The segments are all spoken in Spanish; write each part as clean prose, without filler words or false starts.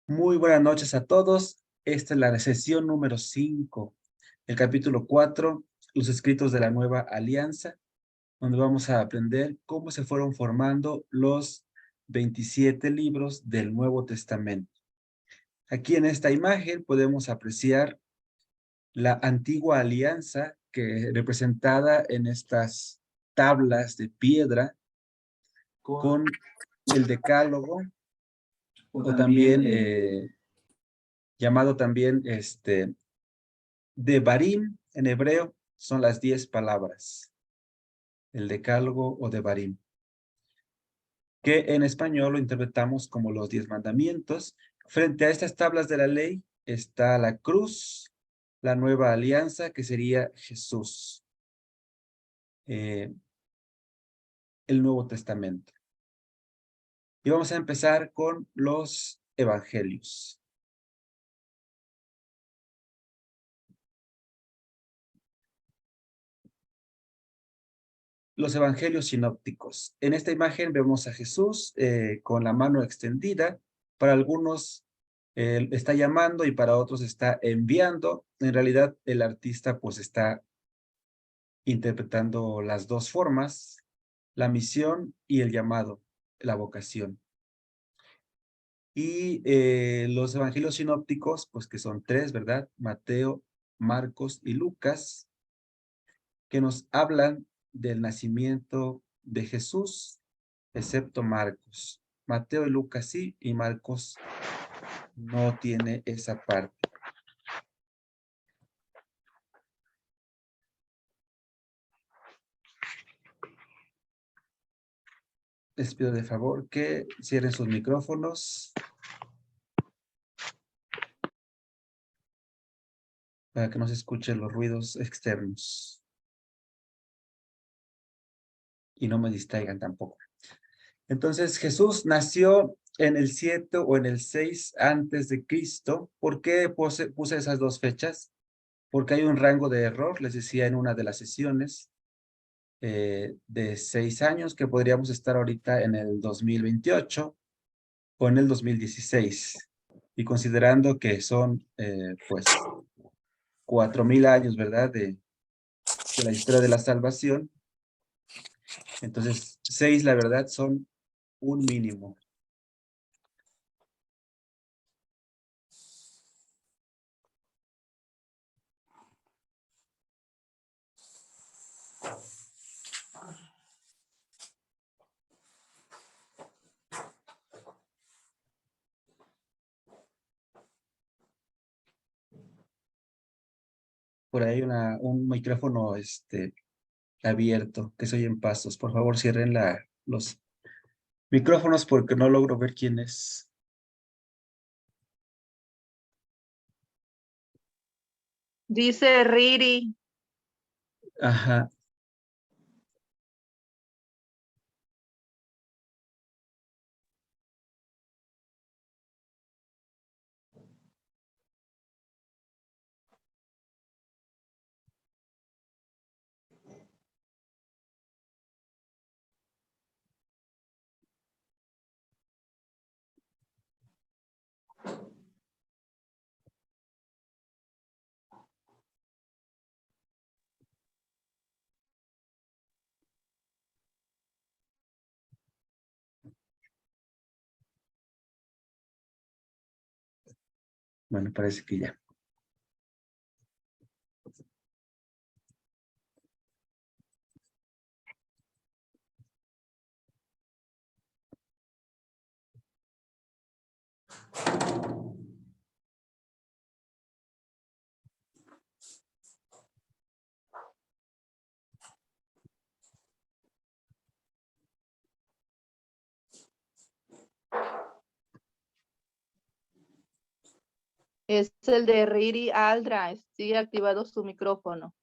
Muy buenas noches a todos. Esta es la sesión número 5, el capítulo 4, los escritos de la nueva alianza, donde vamos a aprender cómo se fueron formando los 27 libros del Nuevo Testamento. Aquí en esta imagen podemos apreciar la antigua alianza que representada en estas tablas de piedra con el decálogo o también llamado también Devarim en hebreo son las 10 palabras, el decálogo o Devarim, que en español lo interpretamos como los 10 mandamientos. Frente a estas tablas de la ley está la cruz, la nueva alianza, que sería Jesús, el Nuevo Testamento. Y vamos a empezar con los evangelios. Los evangelios sinópticos. En esta imagen vemos a Jesús con la mano extendida. Para algunos está llamando y para otros está enviando. En realidad el artista pues está interpretando las dos formas, la misión y el llamado, la vocación. Y los evangelios sinópticos, pues que son 3, ¿verdad? Mateo, Marcos y Lucas, que nos hablan del nacimiento de Jesús, excepto Marcos. Mateo y Lucas sí, y Marcos no tiene esa parte. Les pido de favor que cierren sus micrófonos para que no se escuchen los ruidos externos y no me distraigan tampoco. Entonces, Jesús nació en el 7 o en el 6 antes de Cristo. ¿Por qué puse esas dos fechas? Porque hay un rango de error, les decía en una de las sesiones, de 6 años, que podríamos estar ahorita en el 2028 o en el 2016. Y considerando que son, pues, 4,000 años, ¿verdad? De la historia de la salvación. Entonces, 6, la verdad, son un mínimo. Por ahí un micrófono abierto, que se oyen pasos. Por favor, cierren los micrófonos porque no logro ver quién es. Dice Riri. Ajá. Bueno, parece que ya. Es el de Riri Aldra. Sigue activado su micrófono.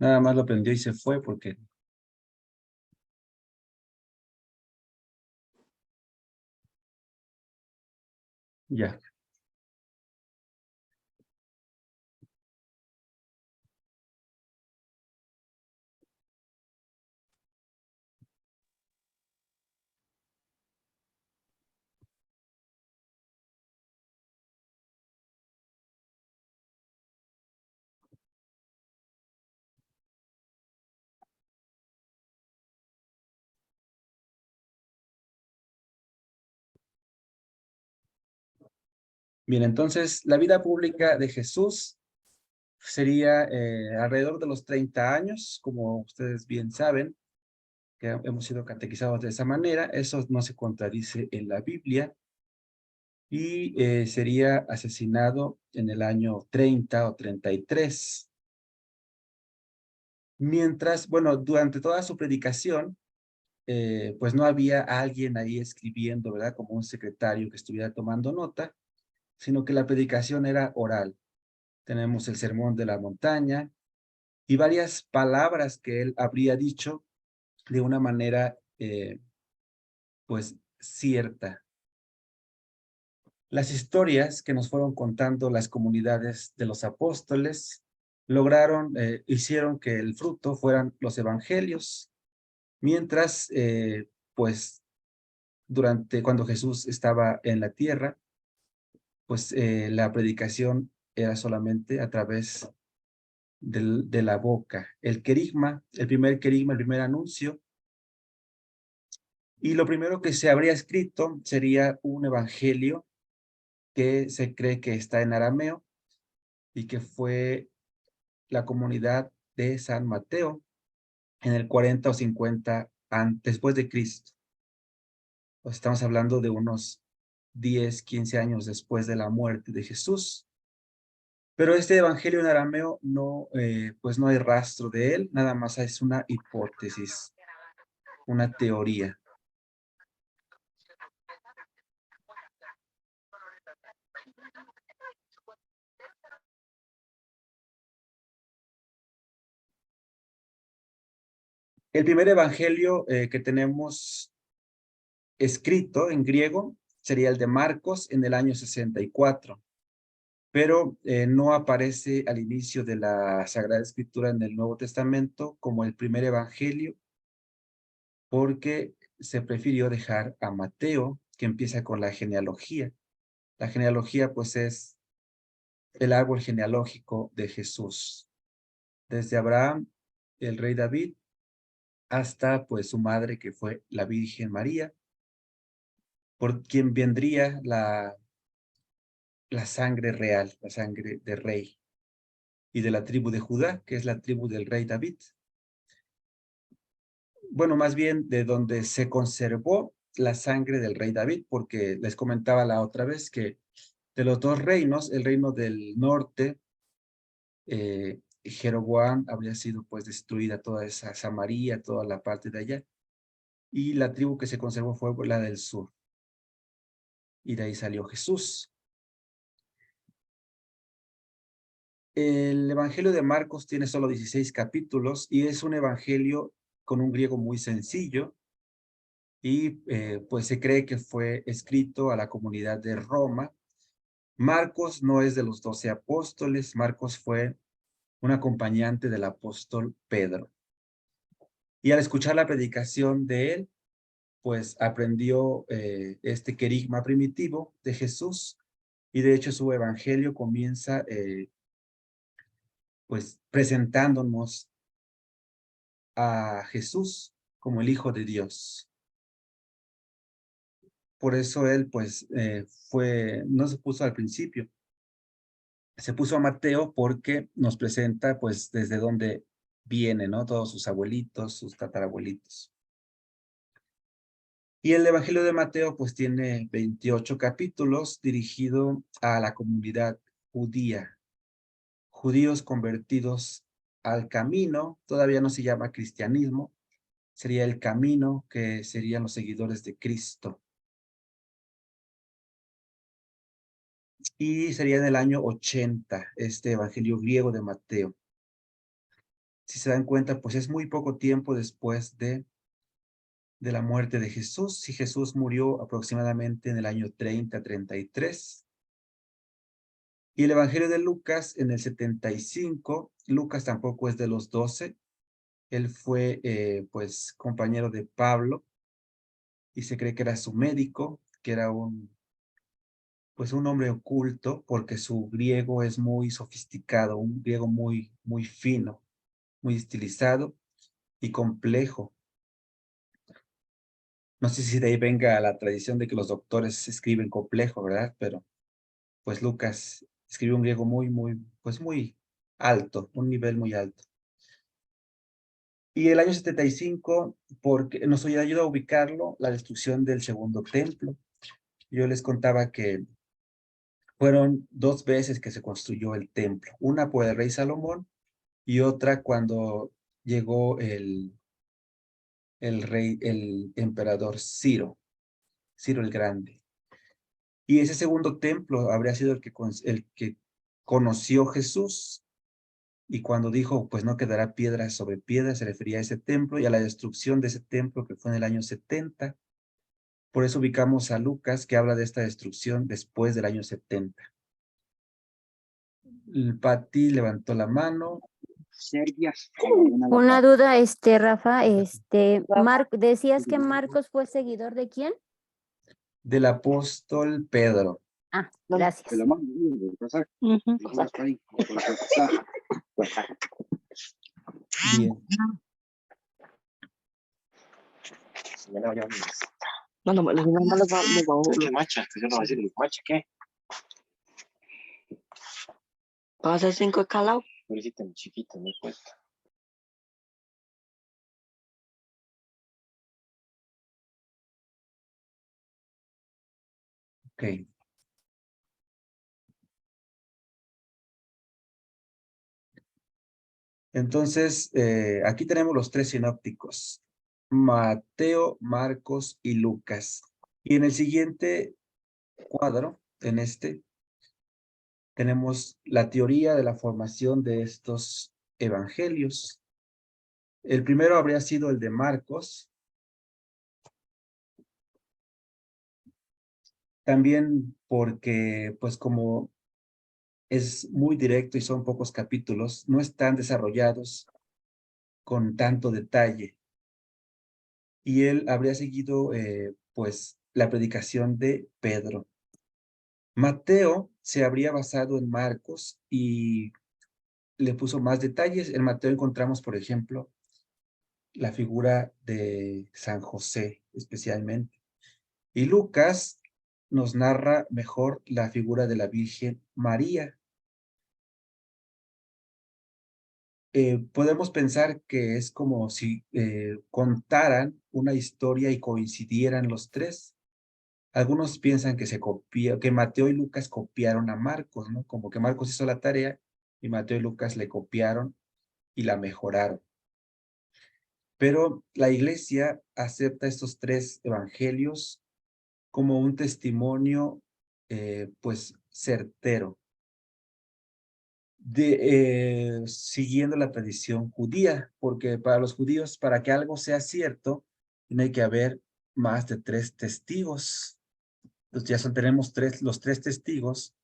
Nada más lo prendió y se fue porque... Ya. Bien, entonces la vida pública de Jesús sería alrededor de los 30 años, como ustedes bien saben, que hemos sido catequizados de esa manera. Eso no se contradice en la Biblia. Y sería asesinado en el año 30 o 33. Mientras, bueno, durante toda su predicación, pues no había alguien ahí escribiendo, ¿verdad? Como un secretario que estuviera tomando nota, sino que la predicación era oral. Tenemos el sermón de la montaña y varias palabras que él habría dicho de una manera, pues, cierta. Las historias que nos fueron contando las comunidades de los apóstoles hicieron que el fruto fueran los evangelios, mientras, pues, cuando Jesús estaba en la tierra, pues la predicación era solamente a través de la boca. El querigma, el primer anuncio, y lo primero que se habría escrito sería un evangelio que se cree que está en arameo y que fue la comunidad de San Mateo en el 40 o 50 después de Cristo. Pues estamos hablando de unos 10, 15 años después de la muerte de Jesús. Pero este evangelio en arameo no, pues no hay rastro de él, nada más es una hipótesis, una teoría. El primer evangelio que tenemos escrito en griego sería el de Marcos en el año 64, pero no aparece al inicio de la Sagrada Escritura en el Nuevo Testamento como el primer evangelio, porque se prefirió dejar a Mateo, que empieza con la genealogía. La genealogía, pues, es el árbol genealógico de Jesús, desde Abraham, el rey David, hasta, pues, su madre, que fue la Virgen María, por quien vendría la sangre real, la sangre de rey, y de la tribu de Judá, que es la tribu del rey David. Bueno, más bien de donde se conservó la sangre del rey David, porque les comentaba la otra vez que de los dos reinos, el reino del norte, Jeroboam habría sido pues destruida toda esa Samaria, toda la parte de allá, y la tribu que se conservó fue la del sur, y de ahí salió Jesús. El Evangelio de Marcos tiene solo 16 capítulos y es un evangelio con un griego muy sencillo, y pues se cree que fue escrito a la comunidad de Roma. Marcos no es de los 12 apóstoles, Marcos fue un acompañante del apóstol Pedro. Y al escuchar la predicación de él, pues aprendió este querigma primitivo de Jesús, y de hecho su evangelio comienza pues presentándonos a Jesús como el Hijo de Dios. Por eso él pues no se puso al principio, se puso a Mateo porque nos presenta pues desde dónde viene, ¿no? Todos sus abuelitos, sus tatarabuelitos. Y el Evangelio de Mateo pues tiene 28 capítulos dirigido a la comunidad judía, judíos convertidos al camino. Todavía no se llama cristianismo, sería el camino, que serían los seguidores de Cristo. Y sería en el año 80 este Evangelio griego de Mateo. Si se dan cuenta, pues es muy poco tiempo después de la muerte de Jesús. Si Jesús murió aproximadamente en el año 30-33. Y el Evangelio de Lucas en el 75, Lucas tampoco es de los 12, él fue pues compañero de Pablo, y se cree que era su médico, que era pues un hombre oculto, porque su griego es muy sofisticado, un griego muy, muy fino, muy estilizado y complejo. No sé si de ahí venga la tradición de que los doctores escriben complejo, ¿verdad? Pero pues Lucas escribió un griego pues muy alto, un nivel muy alto. Y el año 75, porque nos ayuda a ubicarlo, la destrucción del segundo templo. Yo les contaba que fueron 2 veces que se construyó el templo, una por el rey Salomón y otra cuando llegó el emperador Ciro el Grande. Y ese segundo templo habría sido el que conoció Jesús. Y cuando dijo, pues no quedará piedra sobre piedra, se refería a ese templo y a la destrucción de ese templo que fue en el año 70. Por eso ubicamos a Lucas, que habla de esta destrucción después del año 70. El Pati levantó la mano. Serbia. Una duda, Rafa, Rafa. decías que Marcos fue seguidor de quién? Del apóstol Pedro. Ah, Te gracias. lo mando, voy a pasar. Ujú. Está ahí, voy a pasar. Bien. No, me ¿Qué macha? Yo no voy a decir, ¿macha qué? ¿Vas a hacer 5 escalados? Pobrecita, mi chiquita, me cuesta. Ok. Entonces, aquí tenemos los 3 sinópticos. Mateo, Marcos y Lucas. Y en el siguiente cuadro, en este, tenemos la teoría de la formación de estos evangelios. El primero habría sido el de Marcos. También porque, pues como es muy directo y son pocos capítulos, no están desarrollados con tanto detalle. Y él habría seguido, pues, la predicación de Pedro. Mateo se habría basado en Marcos y le puso más detalles. En Mateo encontramos, por ejemplo, la figura de San José, especialmente. Y Lucas nos narra mejor la figura de la Virgen María. Podemos pensar que es como si contaran una historia y coincidieran los 3. Algunos piensan que Mateo y Lucas copiaron a Marcos, ¿no? Como que Marcos hizo la tarea y Mateo y Lucas le copiaron y la mejoraron. Pero la iglesia acepta estos 3 evangelios como un testimonio, pues, certero, siguiendo la tradición judía, porque para los judíos, para que algo sea cierto, tiene que haber más de 3 testigos. Entonces tenemos los 3 testigos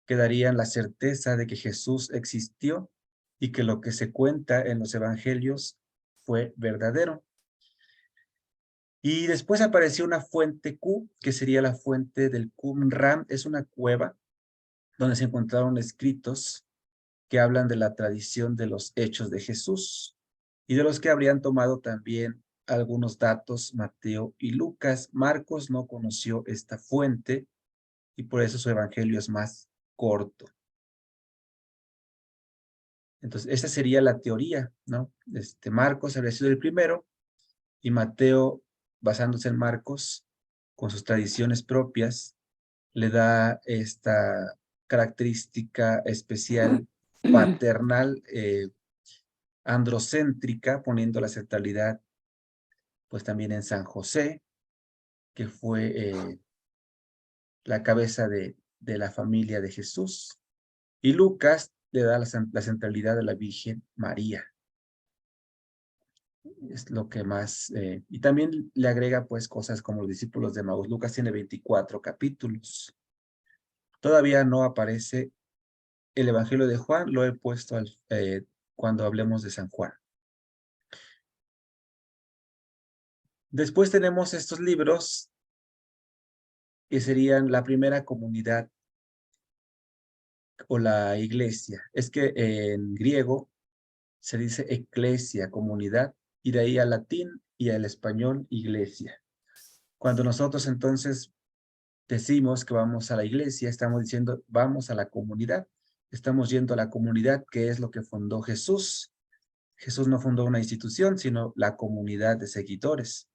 que darían la certeza de que Jesús existió y que lo que se cuenta en los evangelios fue verdadero. Y después apareció una fuente Q, que sería la fuente del Qumran. Es una cueva donde se encontraron escritos que hablan de la tradición de los hechos de Jesús y de los que habrían tomado también algunos datos Mateo y Lucas. Marcos no conoció esta fuente y por eso su evangelio es más corto. Entonces, esa sería la teoría, ¿no? Marcos habría sido el primero y Mateo, basándose en Marcos, con sus tradiciones propias, le da esta característica especial paternal, androcéntrica, poniendo la centralidad pues también en San José, que fue la cabeza de la familia de Jesús. Y Lucas le da la centralidad a la Virgen María. Es lo que más, y también le agrega pues cosas como los discípulos de Maús. Lucas tiene 24 capítulos. Todavía no aparece el Evangelio de Juan, lo he puesto cuando hablemos de San Juan. Después tenemos estos libros que serían la primera comunidad o la iglesia. Es que en griego se dice eclesia, comunidad, y de ahí al latín y al español, iglesia. Cuando nosotros entonces decimos que vamos a la iglesia, estamos diciendo vamos a la comunidad. Estamos yendo a la comunidad, que es lo que fundó Jesús. Jesús no fundó una institución, sino la comunidad de seguidores.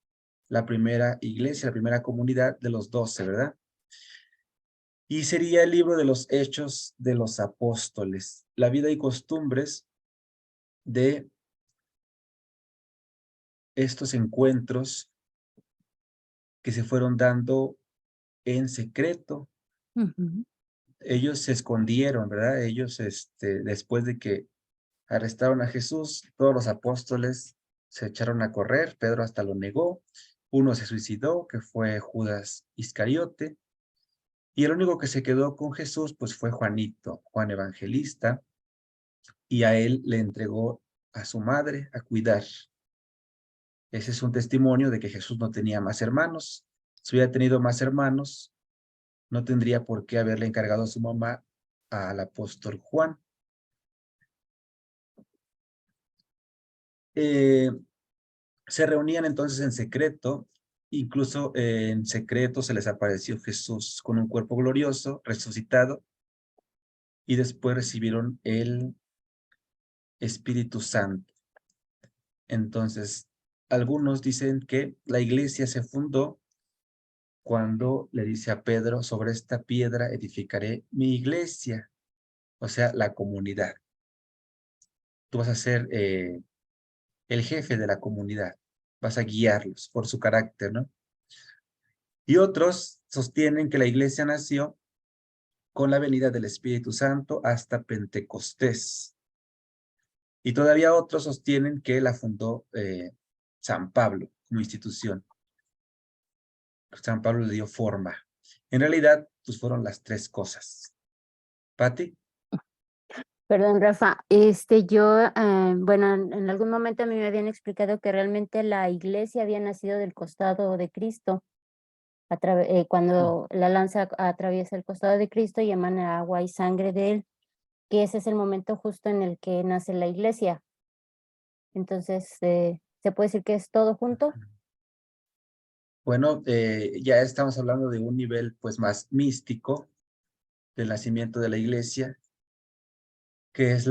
La primera iglesia, la primera comunidad de los 12, ¿verdad? Y sería el libro de los Hechos de los Apóstoles, la vida y costumbres de estos encuentros que se fueron dando en secreto. Ellos se escondieron, ¿verdad? Ellos, después de que arrestaron a Jesús, todos los apóstoles se echaron a correr, Pedro hasta lo negó, uno se suicidó, que fue Judas Iscariote, y el único que se quedó con Jesús, pues fue Juanito, Juan Evangelista, y a él le entregó a su madre a cuidar. Ese es un testimonio de que Jesús no tenía más hermanos. Si hubiera tenido más hermanos, no tendría por qué haberle encargado a su mamá al apóstol Juan. Se reunían entonces en secreto, incluso en secreto se les apareció Jesús con un cuerpo glorioso, resucitado, y después recibieron el Espíritu Santo. Entonces, algunos dicen que la iglesia se fundó cuando le dice a Pedro, sobre esta piedra edificaré mi iglesia, o sea, la comunidad. Tú vas a ser el jefe de la comunidad, vas a guiarlos por su carácter, ¿no? Y otros sostienen que la iglesia nació con la venida del Espíritu Santo hasta Pentecostés. Y todavía otros sostienen que la fundó San Pablo como institución. San Pablo le dio forma. En realidad, pues fueron las tres cosas. ¿Pati? Perdón, Rafa, bueno, en algún momento a mí me habían explicado que realmente la iglesia había nacido del costado de Cristo, cuando la lanza atraviesa el costado de Cristo y emana agua y sangre de él, que ese es el momento justo en el que nace la iglesia. Entonces, ¿se puede decir que es todo junto? Bueno, ya estamos hablando de un nivel pues más místico del nacimiento de la iglesia, que es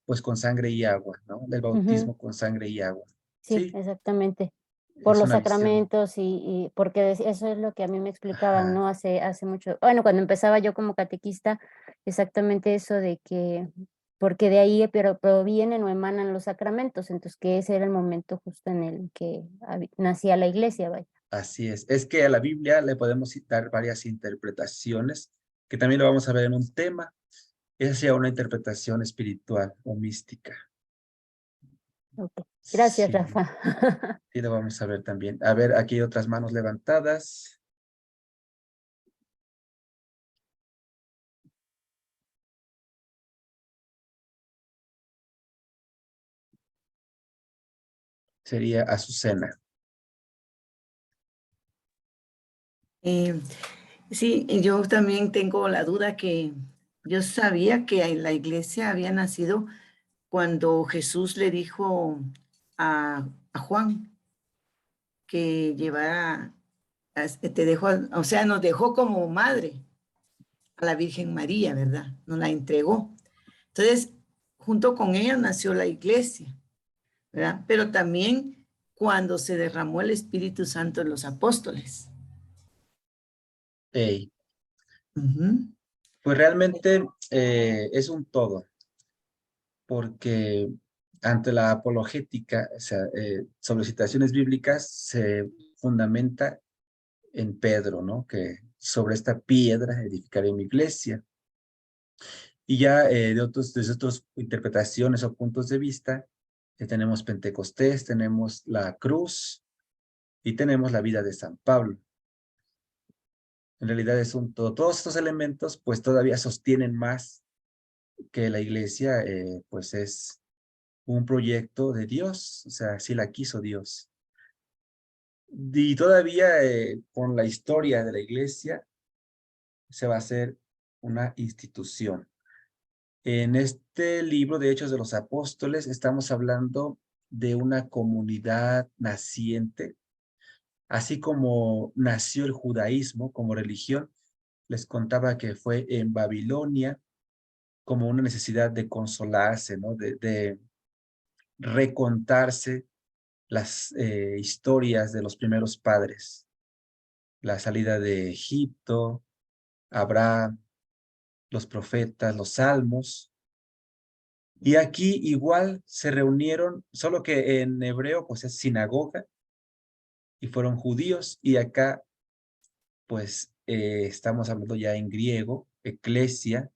pues con sangre y agua, ¿no? Del bautismo con sangre y agua. Sí, Sí, exactamente. Por es los una visión. sacramentos y porque eso es lo que a mí me explicaban, ¿no? Hace mucho, bueno, cuando empezaba yo como catequista, exactamente eso de que, porque de ahí pero provienen o emanan los sacramentos, entonces que ese era el momento justo en el que nacía la iglesia, vaya. Así es. Es que a la Biblia le podemos citar varias interpretaciones, que también lo vamos a ver en un tema. Esa sea una interpretación espiritual o mística. Okay. Gracias, Sí, Rafa. y lo vamos a ver también. A ver, aquí hay otras manos levantadas. Sería Azucena. Sí, y yo también tengo la duda que yo sabía que en la iglesia había nacido cuando Jesús le dijo a Juan que llevara, te dejó, o sea, nos dejó como madre a la Virgen María, ¿verdad? Nos la entregó. Entonces, junto con ella nació la iglesia, ¿verdad? Pero también cuando se derramó el Espíritu Santo en los apóstoles. Ey. Ujú. Pues realmente es un todo, porque ante la apologética, o sea, sobre citaciones bíblicas, se fundamenta en Pedro, ¿no? Que sobre esta piedra edificaré mi iglesia. Y ya desde otras interpretaciones o puntos de vista, tenemos Pentecostés, tenemos la cruz y tenemos la vida de San Pablo. En realidad es un todo. Todos estos elementos pues todavía sostienen más que la iglesia pues es un proyecto de Dios, o sea, sí la quiso Dios. Y todavía con la historia de la iglesia se va a hacer una institución. En este libro de Hechos de los Apóstoles estamos hablando de una comunidad naciente Así como nació el judaísmo como religión, les contaba que fue en Babilonia como una necesidad de consolarse, ¿no? De recontarse las historias de los primeros padres. La salida de Egipto, Abraham, los profetas, los salmos. Y aquí igual se reunieron, solo que en hebreo pues es sinagoga, y fueron judíos, y acá pues estamos hablando ya en griego, eclesia,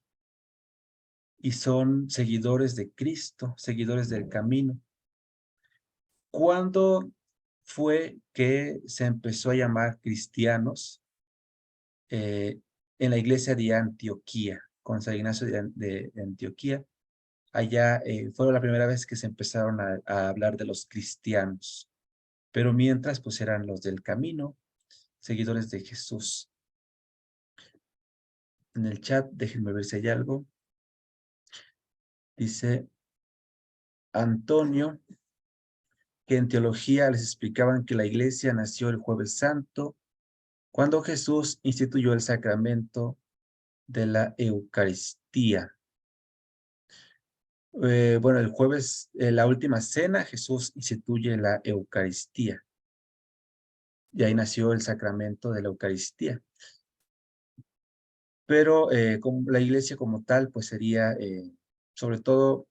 y son seguidores de Cristo, seguidores del camino. ¿Cuándo fue que se empezó a llamar cristianos? En la iglesia de Antioquía, con San Ignacio de Antioquía. Allá fue la primera vez que se empezaron a hablar de los cristianos. Pero mientras, pues eran los del camino, seguidores de Jesús. En el chat, déjenme ver si hay algo. Dice Antonio que en teología les explicaban que la iglesia nació el Jueves Santo, cuando Jesús instituyó el sacramento de la Eucaristía. Bueno, el jueves, la última cena, Jesús instituye la Eucaristía. Y ahí nació el sacramento de la Eucaristía. Pero como la iglesia como tal, pues sería, sobre todo,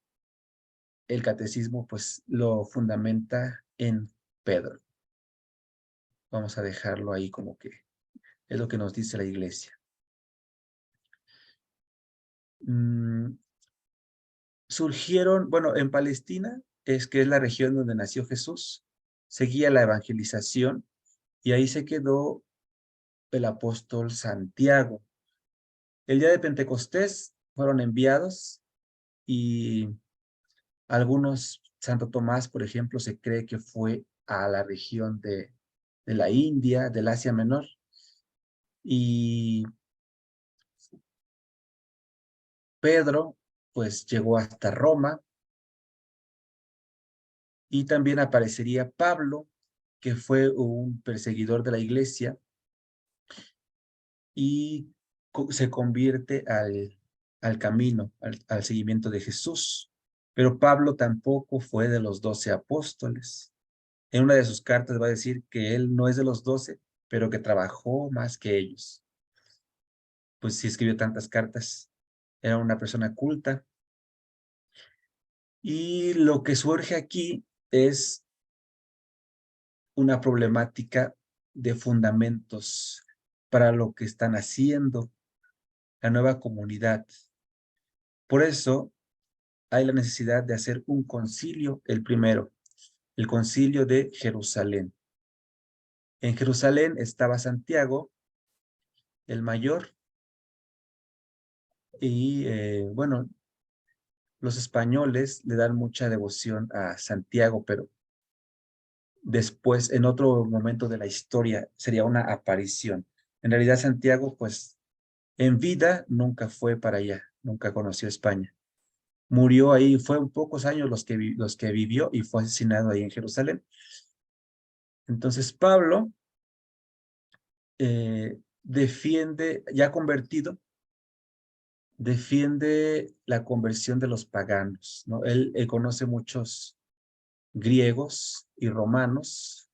el catecismo, pues lo fundamenta en Pedro. Vamos a dejarlo ahí como que es lo que nos dice la iglesia. Surgieron, bueno, en Palestina, que es la región donde nació Jesús, seguía la evangelización y ahí se quedó el apóstol Santiago. El día de Pentecostés fueron enviados y algunos, Santo Tomás, por ejemplo, se cree que fue a la región de la India, del Asia Menor, y Pedro, pues llegó hasta Roma, y también aparecería Pablo, que fue un perseguidor de la iglesia, y se convierte al camino, al seguimiento de Jesús. Pero Pablo tampoco fue de los 12 apóstoles. En una de sus cartas va a decir que él no es de los 12, pero que trabajó más que ellos. Pues sí escribió tantas cartas, era una persona culta. Y lo que surge aquí es una problemática de fundamentos para lo que están haciendo la nueva comunidad. Por eso hay la necesidad de hacer un concilio, el primero, el concilio de Jerusalén. En Jerusalén estaba Santiago, el mayor, y bueno, los españoles le dan mucha devoción a Santiago, pero después, en otro momento de la historia, sería una aparición. En realidad, Santiago, pues, en vida nunca fue para allá, nunca conoció España. Murió ahí, fue pocos años los que vivió y fue asesinado ahí en Jerusalén. Entonces, Pablo defiende, ya convertido, defiende la conversión de los paganos, ¿no? Él conoce muchos griegos y romanos,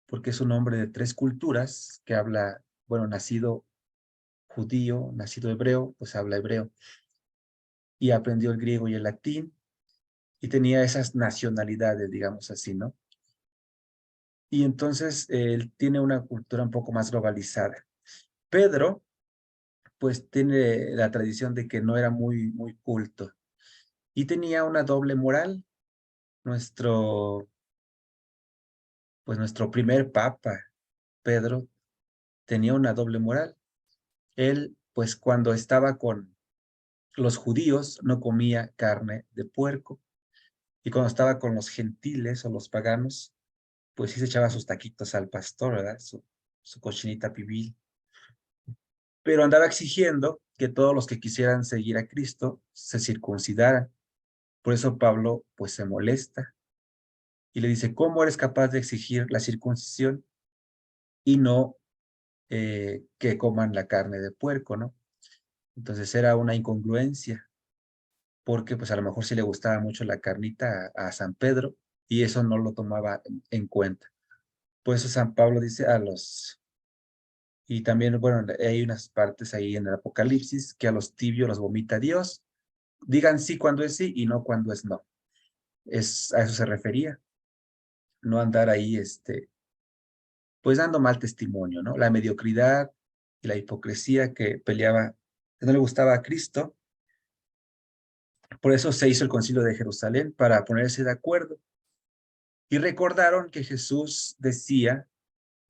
porque es un hombre de 3 culturas que habla, bueno, nacido judío, nacido hebreo, pues habla hebreo, y aprendió el griego y el latín, y tenía esas nacionalidades, digamos así, ¿no? Y entonces él tiene una cultura un poco más globalizada. Pedro, pues tiene la tradición de que no era muy culto, y tenía una doble moral. Pues nuestro primer papa, Pedro, tenía una doble moral. Él, pues cuando estaba con los judíos, no comía carne de puerco. Y cuando estaba con los gentiles o los paganos, pues sí se echaba sus taquitos al pastor, ¿verdad? Su cochinita pibil. Pero andaba exigiendo que todos los que quisieran seguir a Cristo se circuncidaran. Por eso Pablo, pues se molesta y le dice, ¿cómo eres capaz de exigir la circuncisión y no que coman la carne de puerco, ¿no? Entonces era una incongruencia, porque pues a lo mejor sí le gustaba mucho la carnita a San Pedro, y eso no lo tomaba en cuenta. Por eso San Pablo dice y también, bueno, hay unas partes ahí en el Apocalipsis que a los tibios los vomita Dios. Digan sí cuando es sí y no cuando es no. A eso se refería. No andar ahí, pues dando mal testimonio, ¿no? La mediocridad y la hipocresía que no le gustaba a Cristo. Por eso se hizo el Concilio de Jerusalén, para ponerse de acuerdo. Y recordaron que Jesús decía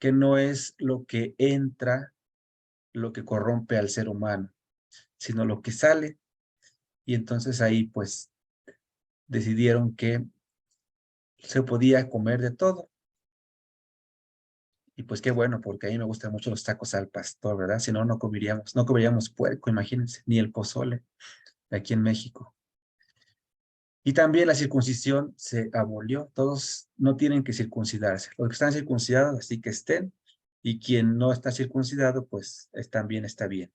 que no es lo que entra lo que corrompe al ser humano, sino lo que sale. Y entonces ahí pues decidieron que se podía comer de todo. Y pues qué bueno, porque a mí me gustan mucho los tacos al pastor, ¿verdad? Si no, no comeríamos puerco, imagínense, ni el pozole aquí en México. Y también la circuncisión se abolió. Todos no tienen que circuncidarse. Los que están circuncidados, así que estén. Y quien no está circuncidado, pues también está bien.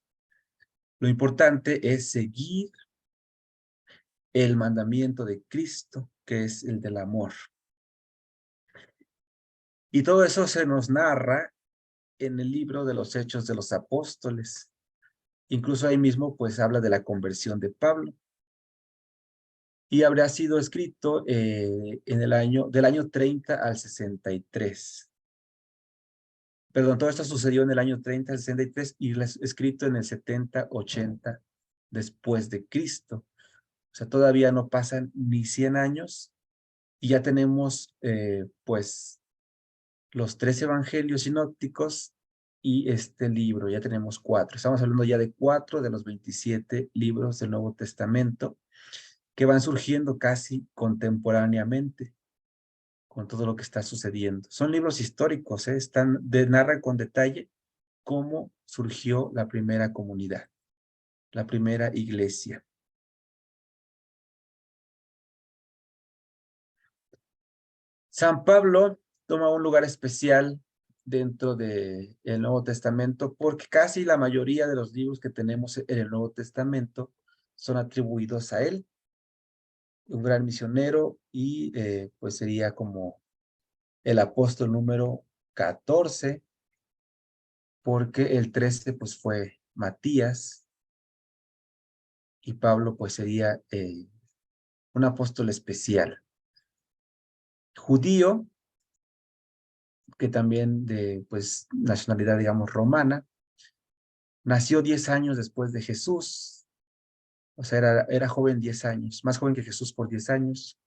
Lo importante es seguir el mandamiento de Cristo, que es el del amor. Y todo eso se nos narra en el libro de los Hechos de los Apóstoles. Incluso ahí mismo, pues, habla de la conversión de Pablo. Y habría sido escrito del año 30 al 63. Perdón, todo esto sucedió en el año 30 al 63 y escrito en el 70, 80 después de Cristo. O sea, todavía no pasan ni 100 años y ya tenemos, pues, los 3 evangelios sinópticos y este libro, ya tenemos 4. Estamos hablando ya de 4 de los 27 libros del Nuevo Testamento que van surgiendo casi contemporáneamente con todo lo que está sucediendo. Son libros históricos, narran con detalle cómo surgió la primera comunidad, la primera iglesia. San Pablo toma un lugar especial dentro del Nuevo Testamento porque casi la mayoría de los libros que tenemos en el Nuevo Testamento son atribuidos a él. Un gran misionero y pues sería como el apóstol número 14, porque el 13 pues fue Matías y Pablo pues sería un apóstol especial. Judío, que también de pues nacionalidad digamos romana, nació 10 años después de Jesús, o sea era joven 10 años, más joven que Jesús por 10 años,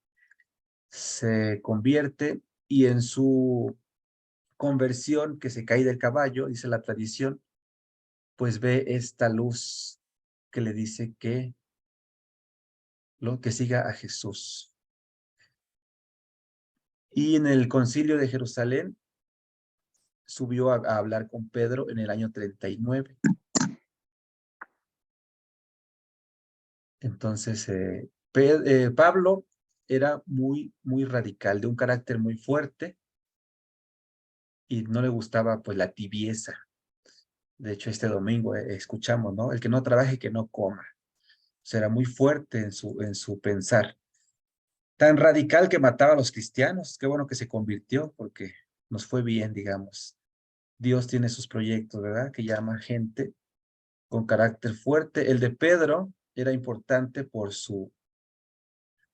se convierte y en su conversión que se cae del caballo, dice la tradición, pues ve esta luz que le dice que siga a Jesús. Y en el Concilio de Jerusalén subió a hablar con Pedro en el año 39. Entonces, Pablo era muy radical, de un carácter muy fuerte y no le gustaba pues la tibieza. De hecho, este domingo escuchamos, ¿no? El que no trabaje, que no coma. O sea, era muy fuerte en su pensar. Tan radical que mataba a los cristianos. Qué bueno que se convirtió porque nos fue bien, digamos. Dios tiene sus proyectos, ¿verdad? Que llama gente con carácter fuerte. El de Pedro era importante por su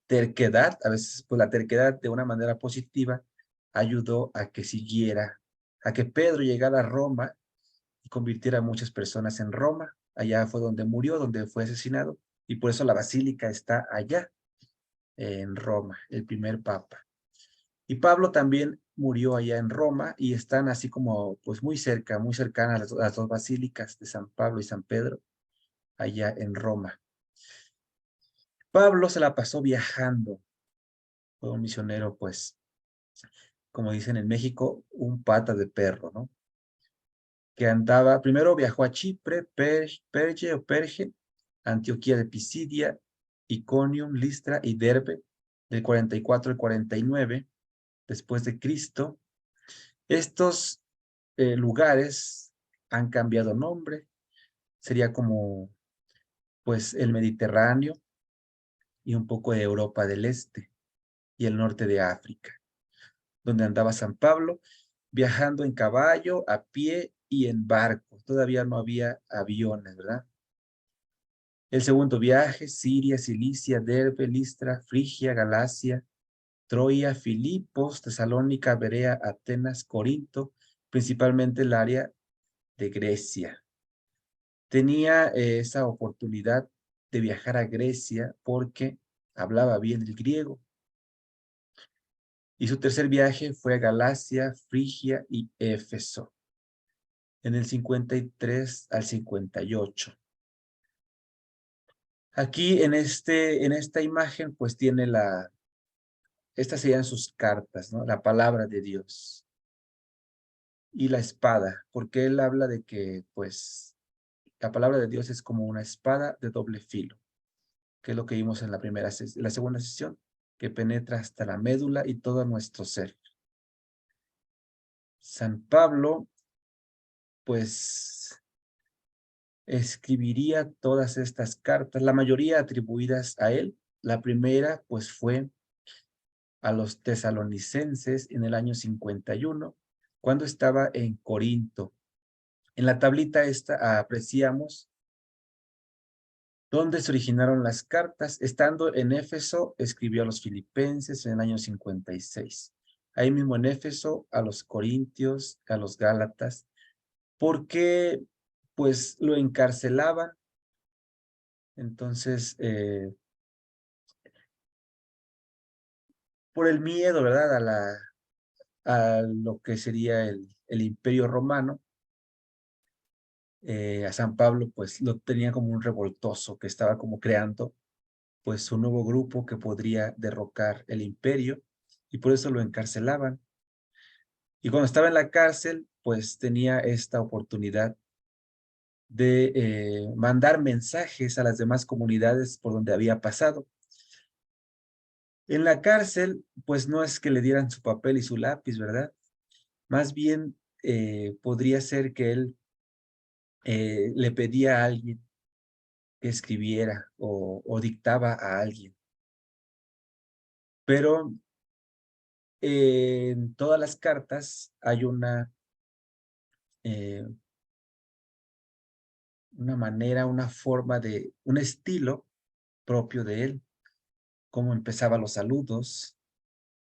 terquedad. A veces, pues la terquedad de una manera positiva ayudó a que siguiera, a que Pedro llegara a Roma y convirtiera a muchas personas en Roma. Allá fue donde murió, donde fue asesinado, y por eso la basílica está allá, en Roma, el primer papa. Y Pablo también murió allá en Roma y están así como pues muy cercanas las dos basílicas de San Pablo y San Pedro, allá en Roma. Pablo se la pasó viajando, fue un misionero pues, como dicen en México, un pata de perro, ¿no? Que andaba, primero viajó a Chipre, Perge, Antioquía de Pisidia, Iconium, Listra y Derbe, del 44 al 49, después de Cristo. Estos lugares han cambiado nombre. Sería como, pues, el Mediterráneo y un poco de Europa del Este y el norte de África, donde andaba San Pablo, viajando en caballo, a pie y en barco. Todavía no había aviones, ¿verdad? El segundo viaje, Siria, Cilicia, Derbe, Listra, Frigia, Galacia, Troya, Filipos, Tesalónica, Berea, Atenas, Corinto, principalmente el área de Grecia. Tenía esa oportunidad de viajar a Grecia porque hablaba bien el griego. Y su tercer viaje fue a Galacia, Frigia y Éfeso, en el 53 al 58. Aquí en esta imagen pues tiene estas serían sus cartas, ¿no? La palabra de Dios. Y la espada, porque él habla de que pues la palabra de Dios es como una espada de doble filo, que es lo que vimos en la segunda sesión, que penetra hasta la médula y todo nuestro ser. San Pablo pues escribiría todas estas cartas, la mayoría atribuidas a él. La primera pues fue a los tesalonicenses en el año 51, cuando estaba en Corinto. En la tablita esta apreciamos dónde se originaron las cartas. Estando en Éfeso, escribió a los filipenses en el año 56. Ahí mismo en Éfeso, a los corintios, a los gálatas, porque pues lo encarcelaban. Entonces, por el miedo, ¿verdad? A lo que sería el Imperio Romano, a San Pablo pues lo tenía como un revoltoso que estaba como creando pues un nuevo grupo que podría derrocar el imperio y por eso lo encarcelaban. Y cuando estaba en la cárcel pues tenía esta oportunidad de mandar mensajes a las demás comunidades por donde había pasado. En la cárcel pues no es que le dieran su papel y su lápiz, ¿verdad? Más bien podría ser que él le pedía a alguien que escribiera o dictaba a alguien. Pero en todas las cartas hay una manera, una forma un estilo propio de él, cómo empezaba los saludos,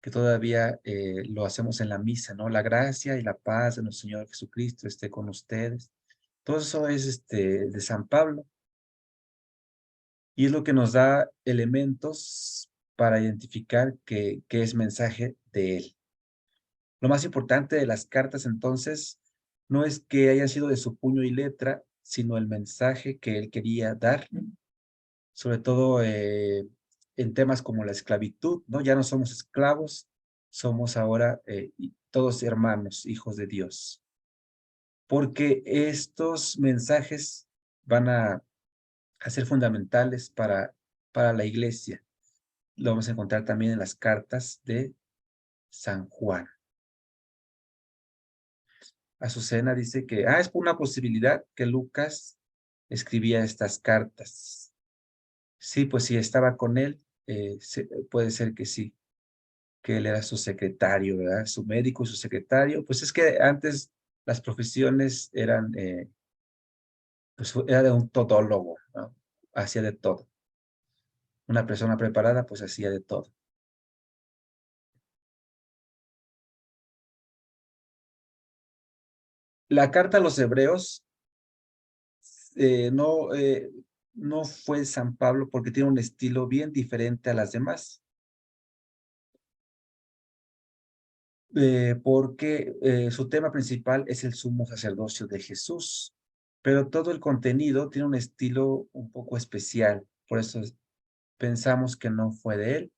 que todavía lo hacemos en la misa, ¿no? La gracia y la paz de nuestro Señor Jesucristo esté con ustedes. Todo eso es de San Pablo. Y es lo que nos da elementos para identificar que es mensaje de él. Lo más importante de las cartas, entonces, no es que hayan sido de su puño y letra, sino el mensaje que él quería dar, sobre todo en temas como la esclavitud, ¿no? Ya no somos esclavos, somos ahora todos hermanos, hijos de Dios. Porque estos mensajes van a ser fundamentales para la iglesia. Lo vamos a encontrar también en las cartas de San Juan. Azucena dice que, es una posibilidad que Lucas escribía estas cartas. Sí, pues si estaba con él, puede ser que sí, que él era su secretario, ¿verdad? Su médico y su secretario. Pues es que antes las profesiones eran, pues era de un todólogo, ¿no? Hacía de todo. Una persona preparada, pues hacía de todo. La carta a los hebreos no fue San Pablo porque tiene un estilo bien diferente a las demás. Porque su tema principal es el sumo sacerdocio de Jesús, pero todo el contenido tiene un estilo un poco especial, por eso pensamos que no fue de él,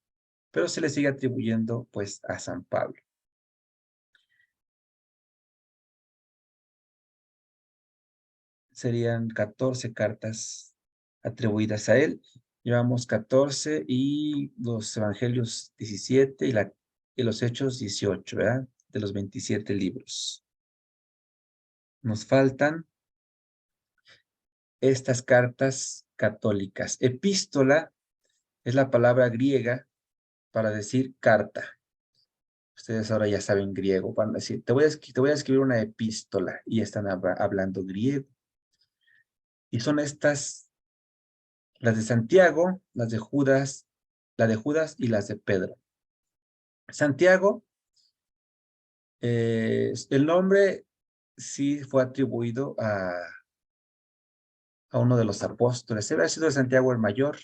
pero se le sigue atribuyendo pues a San Pablo. Serían 14 cartas atribuidas a él. Llevamos 14 y los evangelios 17 y los hechos 18, ¿verdad? De los 27 libros. nos faltan estas cartas católicas. Epístola es la palabra griega para decir carta. Ustedes ahora ya saben griego. Van a decir, te voy a escribir una epístola y están hablando griego. Y son estas, las de Santiago, las de Judas, la de Judas y las de Pedro. Santiago, el nombre sí fue atribuido a uno de los apóstoles. Debe haber sido Santiago el mayor,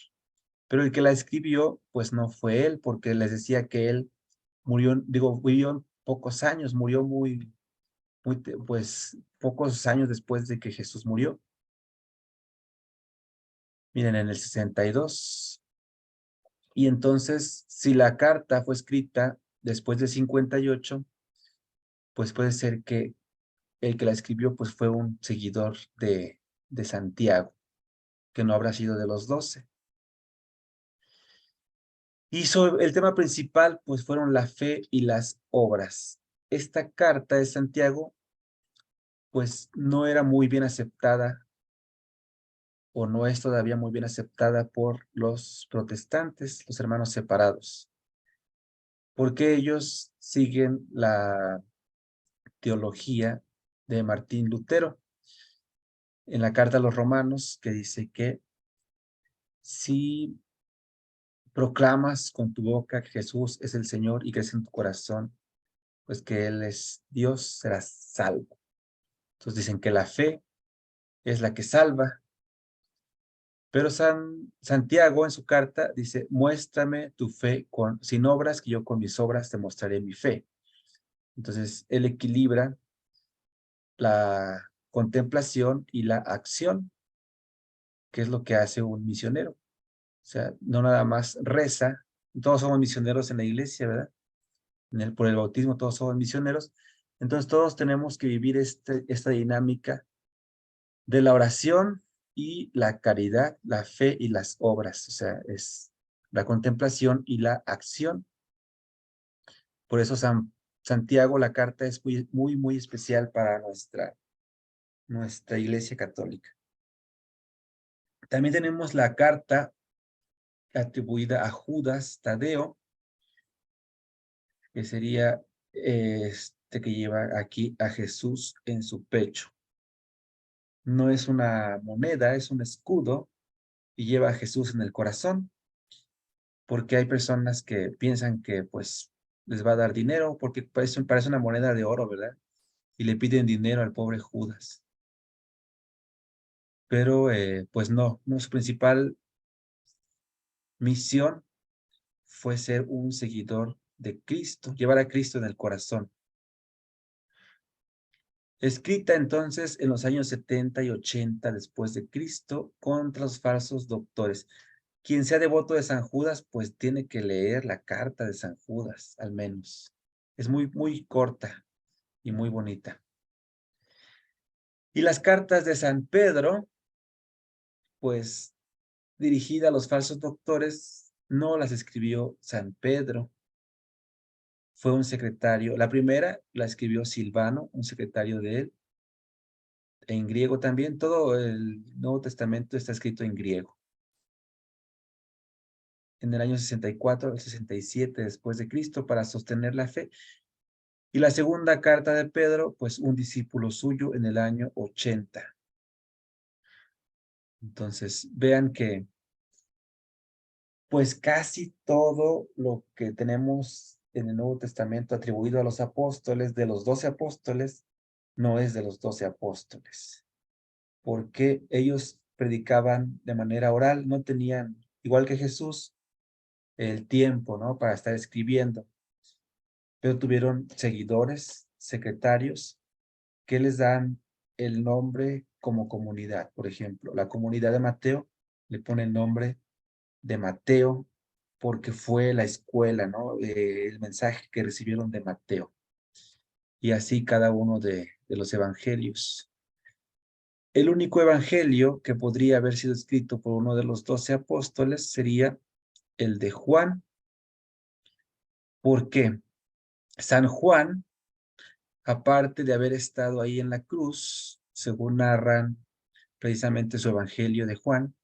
pero el que la escribió, pues no fue él, porque les decía que él murió, vivió pocos años, murió pues pocos años después de que Jesús murió. Miren, en el 62. Y entonces, si la carta fue escrita después del 58, pues puede ser que el que la escribió pues fue un seguidor de Santiago, que no habrá sido de los 12. Y el tema principal pues fueron la fe y las obras. Esta carta de Santiago pues no era muy bien aceptada o no es todavía muy bien aceptada por los protestantes, los hermanos separados, porque ellos siguen la teología de Martín Lutero en la carta a los romanos, que dice que si proclamas con tu boca que Jesús es el Señor y crees en tu corazón, pues que Él es Dios, serás salvo. Entonces dicen que la fe es la que salva, pero Santiago en su carta dice, muéstrame tu fe sin obras, que yo con mis obras te mostraré mi fe. Entonces él equilibra la contemplación y la acción, que es lo que hace un misionero. O sea, no nada más reza, todos somos misioneros en la iglesia, ¿verdad? Por el bautismo todos somos misioneros. Entonces todos tenemos que vivir esta dinámica de la oración y la caridad, la fe y las obras. O sea, es la contemplación y la acción. Por eso Santiago, la carta es muy especial para nuestra iglesia católica. También tenemos la carta atribuida a Judas Tadeo, que sería que lleva aquí a Jesús en su pecho. No es una moneda, es un escudo y lleva a Jesús en el corazón, porque hay personas que piensan que pues les va a dar dinero, porque parece una moneda de oro, ¿verdad? Y le piden dinero al pobre Judas. Pero pues no, su principal misión fue ser un seguidor de Cristo, llevar a Cristo en el corazón. Escrita entonces en los años 70 y 80 después de Cristo contra los falsos doctores. Quien sea devoto de San Judas, pues tiene que leer la carta de San Judas, al menos. Es muy corta y muy bonita. Y las cartas de San Pedro, pues dirigida a los falsos doctores, no las escribió San Pedro. Fue un secretario. La primera la escribió Silvano, un secretario de él, en griego también. Todo el Nuevo Testamento está escrito en griego. En el año 64 al 67 después de Cristo, para sostener la fe. Y la segunda carta de Pedro, pues un discípulo suyo en el año 80. Entonces, vean que pues casi todo lo que tenemos en el Nuevo Testamento atribuido a los apóstoles, de los 12 apóstoles, no es de los 12 apóstoles, porque ellos predicaban de manera oral, no tenían, igual que Jesús, el tiempo, ¿no?, para estar escribiendo, pero tuvieron seguidores, secretarios, que les dan el nombre como comunidad. Por ejemplo, la comunidad de Mateo le pone el nombre de Mateo porque fue la escuela, ¿no?, el mensaje que recibieron de Mateo. Y así cada uno de los evangelios. El único evangelio que podría haber sido escrito por uno de los 12 apóstoles sería el de Juan. ¿Por qué? San Juan aparte de haber estado ahí en la cruz, según narran precisamente su Evangelio de Juan,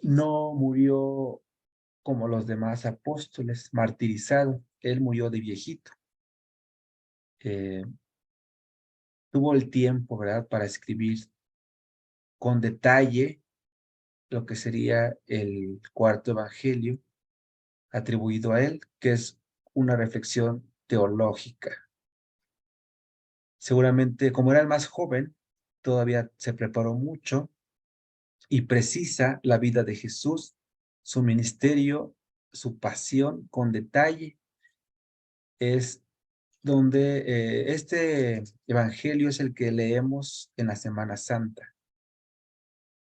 no murió como los demás apóstoles, martirizado. Él murió de viejito. Tuvo el tiempo, ¿verdad?, para escribir con detalle lo que sería el cuarto evangelio atribuido a él, que es una reflexión teológica. Seguramente, como era el más joven, todavía se preparó mucho y precisa la vida de Jesús, su ministerio, su pasión con detalle. Es donde este evangelio es el que leemos en la Semana Santa,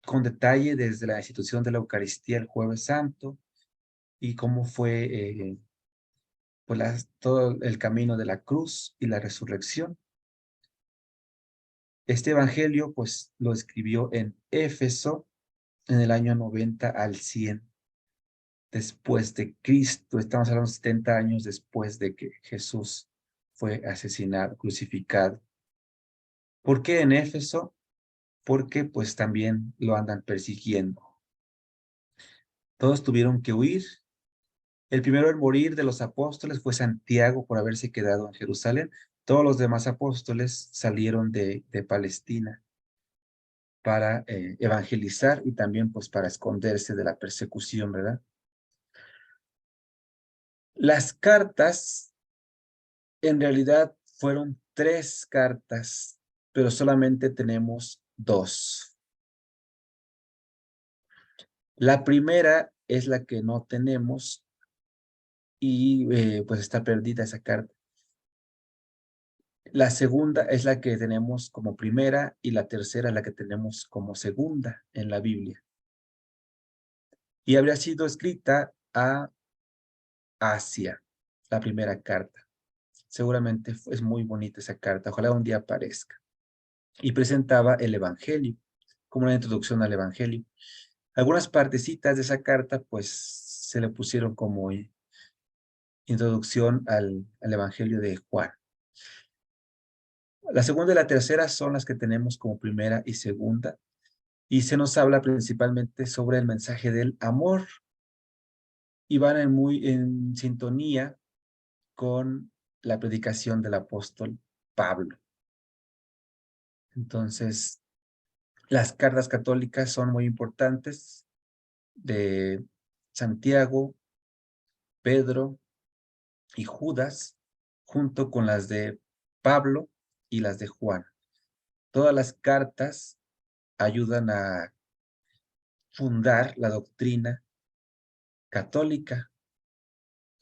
con detalle desde la institución de la Eucaristía el Jueves Santo y cómo fue pues todo el camino de la cruz y la resurrección. Este evangelio pues lo escribió en Éfeso en el año 90 al 100 después de Cristo. Estamos hablando de 70 años después de que Jesús fue asesinado, crucificado. ¿Por qué en Éfeso? Porque pues también lo andan persiguiendo. Todos tuvieron que huir. El primero en morir de los apóstoles fue Santiago por haberse quedado en Jerusalén. Todos los demás apóstoles salieron de Palestina para evangelizar y también pues para esconderse de la persecución, ¿verdad? Las cartas en realidad fueron 3 cartas, pero solamente tenemos 2. La primera es la que no tenemos y pues está perdida esa carta. La segunda es la que tenemos como primera y la tercera es la que tenemos como segunda en la Biblia. Y habría sido escrita a Asia, la primera carta. Seguramente es muy bonita esa carta, ojalá un día aparezca. Y presentaba el Evangelio, como una introducción al Evangelio. Algunas partecitas de esa carta pues se le pusieron como introducción al Evangelio de Juan. La segunda y la tercera son las que tenemos como primera y segunda, y se nos habla principalmente sobre el mensaje del amor, y van muy en sintonía con la predicación del apóstol Pablo. Entonces, las cartas católicas son muy importantes, de Santiago, Pedro y Judas, junto con las de Pablo y las de Juan. Todas las cartas ayudan a fundar la doctrina católica,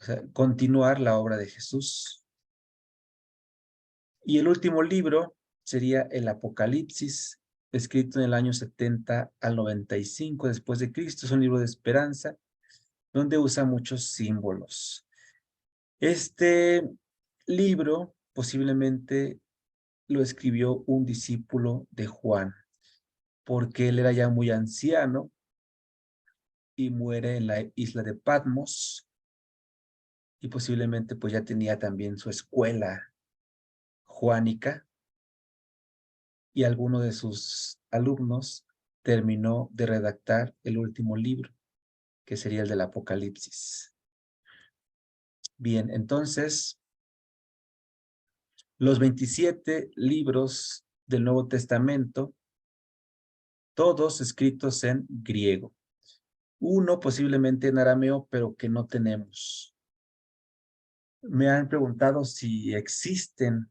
o sea, continuar la obra de Jesús. Y el último libro sería el Apocalipsis, escrito en el año 70 al 95 después de Cristo. Es un libro de esperanza, donde usa muchos símbolos. Este libro posiblemente lo escribió un discípulo de Juan, porque él era ya muy anciano y muere en la isla de Patmos, y posiblemente pues ya tenía también su escuela juánica, y alguno de sus alumnos terminó de redactar el último libro, que sería el del Apocalipsis. Bien, entonces, los 27 libros del Nuevo Testamento, todos escritos en griego. Uno posiblemente en arameo, pero que no tenemos. Me han preguntado si existen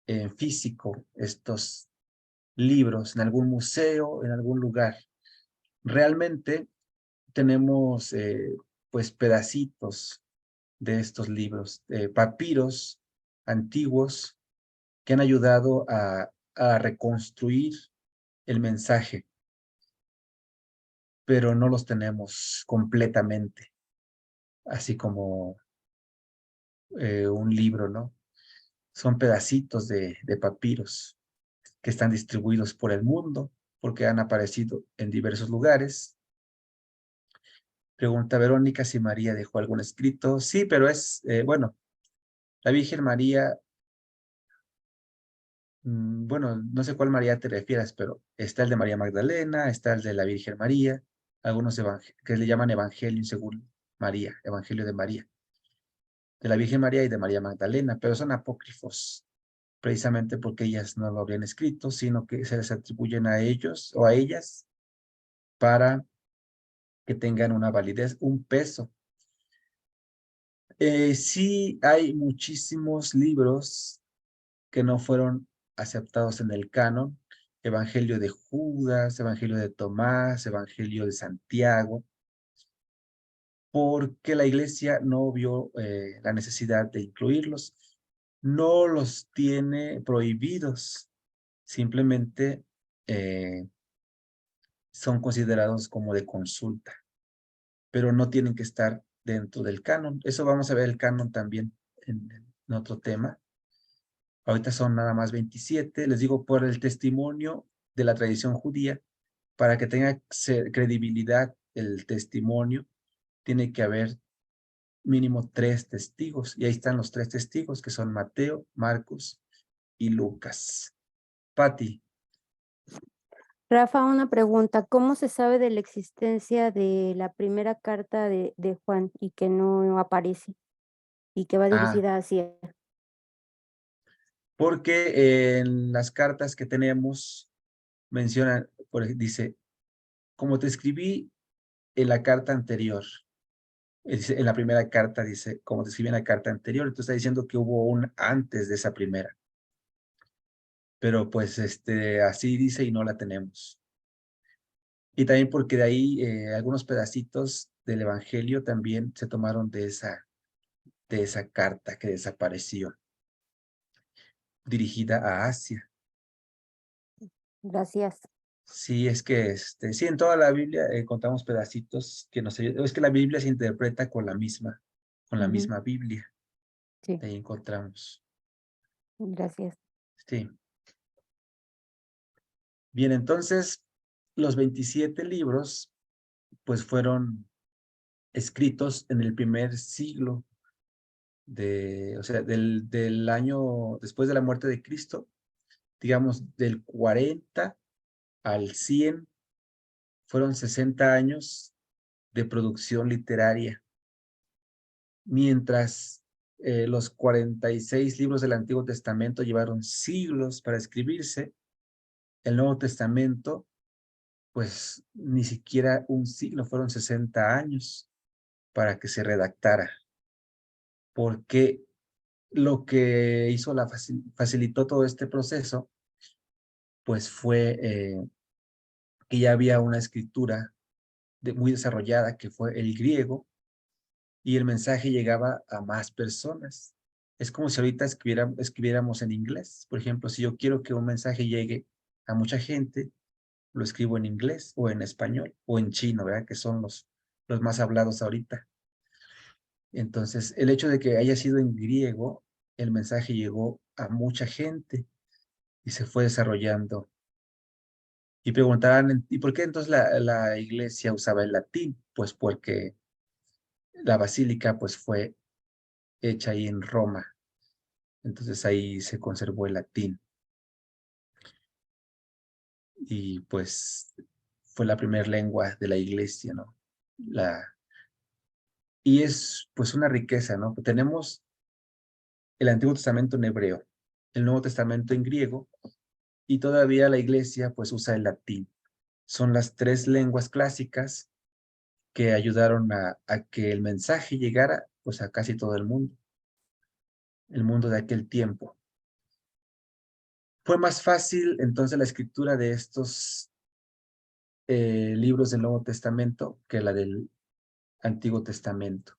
en físico estos libros en algún museo, en algún lugar. Realmente tenemos pues pedacitos de estos libros, papiros antiguos que han ayudado a reconstruir el mensaje, pero no los tenemos completamente, así como un libro, ¿no? Son pedacitos de papiros que están distribuidos por el mundo, porque han aparecido en diversos lugares. Pregunta Verónica si María dejó algún escrito. Sí, pero bueno, la Virgen María Bueno, no sé cuál María te refieras, pero está el de María Magdalena, está el de la Virgen María, algunos que le llaman Evangelio según María, Evangelio de María, de la Virgen María y de María Magdalena, pero son apócrifos, precisamente porque ellas no lo habrían escrito, sino que se les atribuyen a ellos o a ellas para que tengan una validez, un peso. Sí hay muchísimos libros que no fueron aceptados en el canon, Evangelio de Judas, Evangelio de Tomás, Evangelio de Santiago, porque la iglesia no vio la necesidad de incluirlos. No los tiene prohibidos, simplemente son considerados como de consulta, pero no tienen que estar dentro del canon. Eso vamos a ver el canon también en otro tema. Ahorita son nada más 27, les digo, por el testimonio de la tradición judía, para que tenga credibilidad el testimonio, tiene que haber mínimo 3 testigos, y ahí están los 3 testigos, que son Mateo, Marcos y Lucas. Pati. Rafa, una pregunta. ¿Cómo se sabe de la existencia de la primera carta de Juan y que no aparece y que va dirigida hacia? Porque en las cartas que tenemos mencionan, dice, como te escribí en la carta anterior, en la primera carta dice, como te escribí en la carta anterior, entonces está diciendo que hubo un antes de esa primera. Pero pues así dice y no la tenemos. Y también porque de ahí algunos pedacitos del Evangelio también se tomaron de esa carta que desapareció, dirigida a Asia. Gracias. Sí, es que sí, en toda la Biblia encontramos pedacitos que nos ayudan. Es que la Biblia se interpreta con la misma Biblia. Sí, Ahí encontramos. gracias. Sí. Bien, entonces, los 27 libros, pues fueron escritos en el primer siglo o sea, del año después de la muerte de Cristo, digamos, del 40 al 100, fueron 60 años de producción literaria, mientras los 46 libros del Antiguo Testamento llevaron siglos para escribirse. El Nuevo Testamento, pues ni siquiera un siglo, fueron 60 años para que se redactara, porque lo que hizo facilitó todo este proceso, pues fue que ya había una escritura muy desarrollada, que fue el griego, y el mensaje llegaba a más personas. Es como si ahorita escribiéramos en inglés. Por ejemplo, si yo quiero que un mensaje llegue a mucha gente, lo escribo en inglés o en español o en chino, ¿verdad? Que son los más hablados ahorita. Entonces, el hecho de que haya sido en griego, el mensaje llegó a mucha gente y se fue desarrollando. Y preguntarán, ¿y por qué entonces la iglesia usaba el latín? Pues porque la basílica pues fue hecha ahí en Roma. Entonces ahí se conservó el latín. Y pues fue la primera lengua de la iglesia, ¿no? Y es pues una riqueza, ¿no? Tenemos el Antiguo Testamento en hebreo, el Nuevo Testamento en griego, y todavía la iglesia pues usa el latín. Son las 3 lenguas clásicas que ayudaron a que el mensaje llegara pues a casi todo el mundo de aquel tiempo. Fue más fácil entonces la escritura de estos libros del Nuevo Testamento que la del Antiguo Testamento,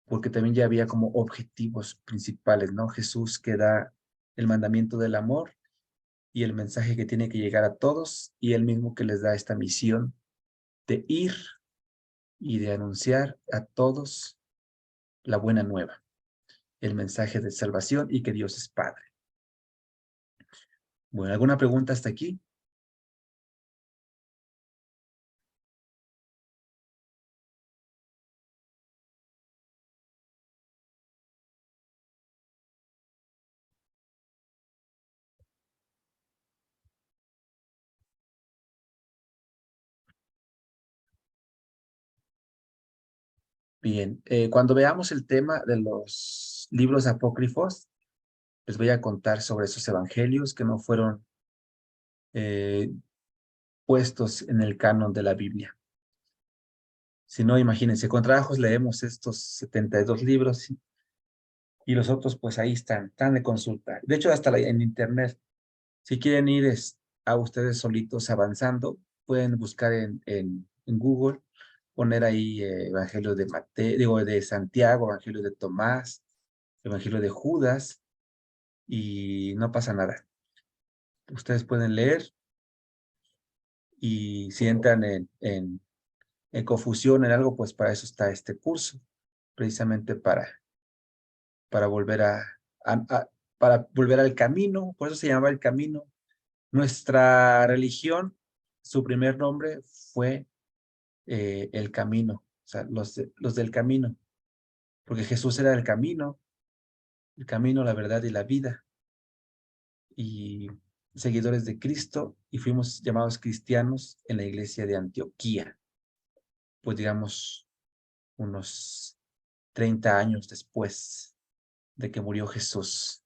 porque también ya había como objetivos principales, ¿no? Jesús que da el mandamiento del amor y el mensaje que tiene que llegar a todos, y él mismo que les da esta misión de ir y de anunciar a todos la buena nueva, el mensaje de salvación y que Dios es Padre. Bueno, ¿alguna pregunta hasta aquí? Bien, cuando veamos el tema de los libros apócrifos, les voy a contar sobre esos evangelios que no fueron puestos en el canon de la Biblia. Si no, imagínense, con trabajos leemos estos 72 libros y los otros pues ahí están de consulta. De hecho, hasta en internet, si quieren ir a ustedes solitos avanzando, pueden buscar en Google, poner ahí Evangelio de Mateo, digo, de Santiago, Evangelio de Tomás, Evangelio de Judas, y no pasa nada. Ustedes pueden leer y si entran en confusión en algo, pues para eso está este curso, precisamente para volver para volver al camino, por eso se llama el camino. Nuestra religión, su primer nombre fue el camino, o sea, los del camino, porque Jesús era el camino, la verdad y la vida, y seguidores de Cristo, y fuimos llamados cristianos en la iglesia de Antioquía, pues digamos unos 30 años después de que murió Jesús,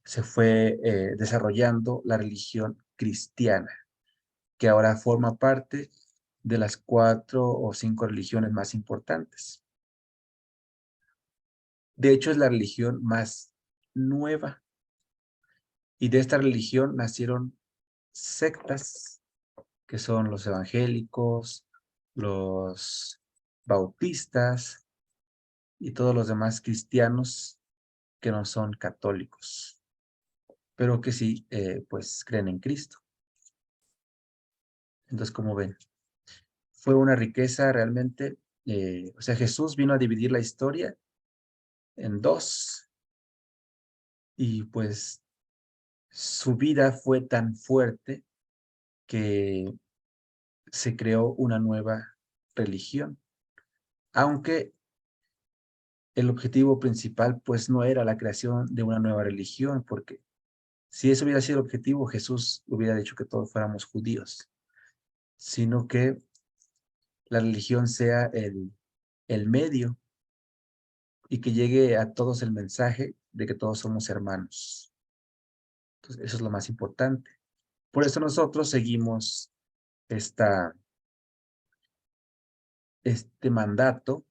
se fue desarrollando la religión cristiana, que ahora forma parte de las 4 o 5 religiones más importantes. De hecho, es la religión más nueva. Y de esta religión nacieron sectas, que son los evangélicos, los bautistas y todos los demás cristianos que no son católicos, pero que sí, pues creen en Cristo. Entonces, como ven, fue una riqueza realmente, o sea, Jesús vino a dividir la historia en dos, y pues su vida fue tan fuerte que se creó una nueva religión, aunque el objetivo principal pues no era la creación de una nueva religión, porque si eso hubiera sido el objetivo, Jesús hubiera dicho que todos fuéramos judíos, sino que la religión sea el medio y que llegue a todos el mensaje de que todos somos hermanos. Entonces, eso es lo más importante. Por eso nosotros seguimos este mandato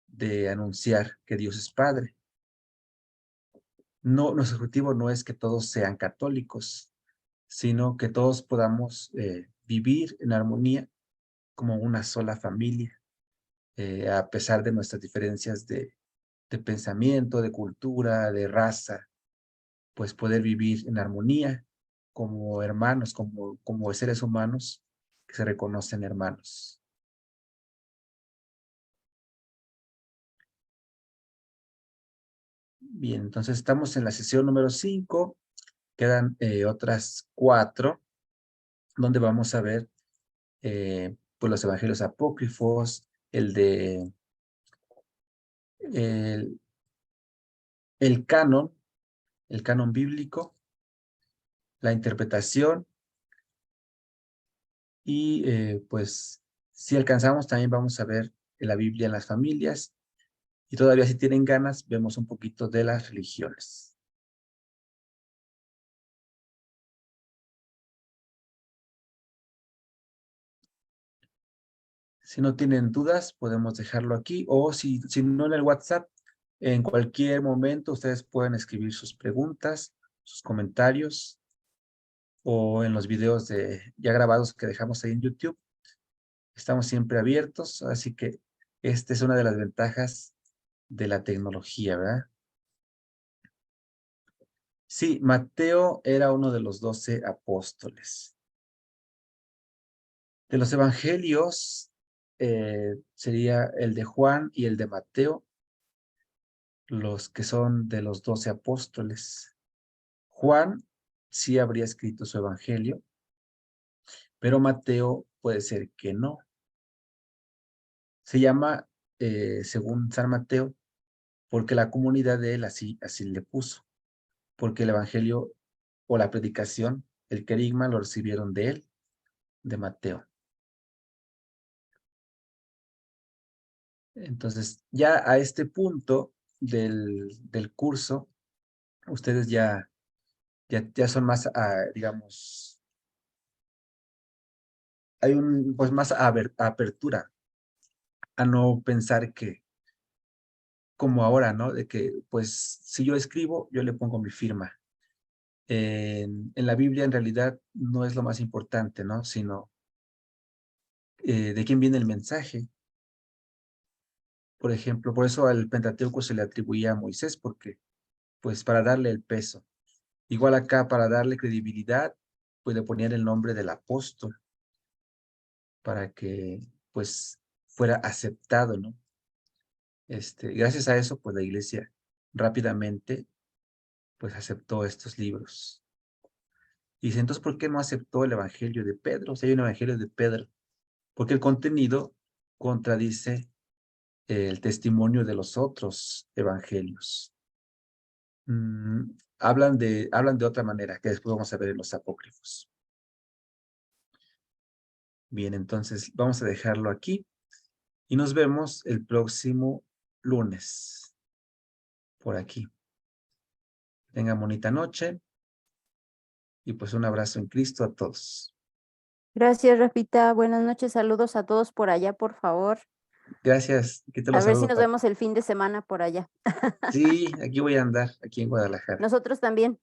de anunciar que Dios es Padre. No, nuestro objetivo no es que todos sean católicos, sino que todos podamos vivir en armonía como una sola familia, a pesar de nuestras diferencias de pensamiento, de cultura, de raza, pues poder vivir en armonía como hermanos, como seres humanos que se reconocen hermanos. Bien, entonces estamos en la sesión número 5, quedan otras 4, donde vamos a ver pues los evangelios apócrifos, el canon bíblico, la interpretación, y pues si alcanzamos también vamos a ver la Biblia en las familias, y todavía si tienen ganas vemos un poquito de las religiones. Si no tienen dudas, podemos dejarlo aquí, o si no en el WhatsApp, en cualquier momento ustedes pueden escribir sus preguntas, sus comentarios, o en los videos ya grabados que dejamos ahí en YouTube. Estamos siempre abiertos, así que esta es una de las ventajas de la tecnología, ¿verdad? Sí, Mateo era uno de los 12 apóstoles. De los evangelios, sería el de Juan y el de Mateo, los que son de los 12 apóstoles. Juan sí habría escrito su evangelio, pero Mateo puede ser que no. Se llama, según San Mateo, porque la comunidad de él así le puso, porque el evangelio o la predicación, el querigma, lo recibieron de él, de Mateo. Entonces, ya a este punto del curso, ustedes ya son más, digamos, hay pues más apertura a no pensar que, como ahora, ¿no? De que, pues, si yo escribo, yo le pongo mi firma. En la Biblia, en realidad, no es lo más importante, ¿no? Sino de quién viene el mensaje. Por ejemplo, por eso al Pentateuco se le atribuía a Moisés, porque, pues, para darle el peso. Igual acá, para darle credibilidad, pues le ponían el nombre del apóstol, para que, pues, fuera aceptado, ¿no? Gracias a eso, pues la iglesia rápidamente, pues aceptó estos libros. Y dice, entonces, ¿por qué no aceptó el evangelio de Pedro? O sea, hay un evangelio de Pedro. Porque el contenido contradice el testimonio de los otros evangelios. Hablan de otra manera, que después vamos a ver en los apócrifos. Bien, entonces vamos a dejarlo aquí y nos vemos el próximo lunes por aquí. Tengan bonita noche y pues un abrazo en Cristo a todos. Gracias, Rafita. Buenas noches. Saludos a todos por allá, por favor. Gracias. Aquí te A los ver si saludo, nos Pat. vemos el fin de semana por allá. Sí, aquí voy a andar, aquí en Guadalajara. Nosotros también.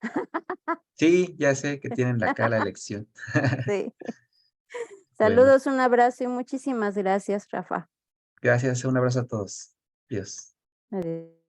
Sí, ya sé que tienen acá la elección. Sí. Bueno, Saludos, un abrazo y muchísimas gracias, Rafa. gracias. Un abrazo a todos. Dios. Adiós.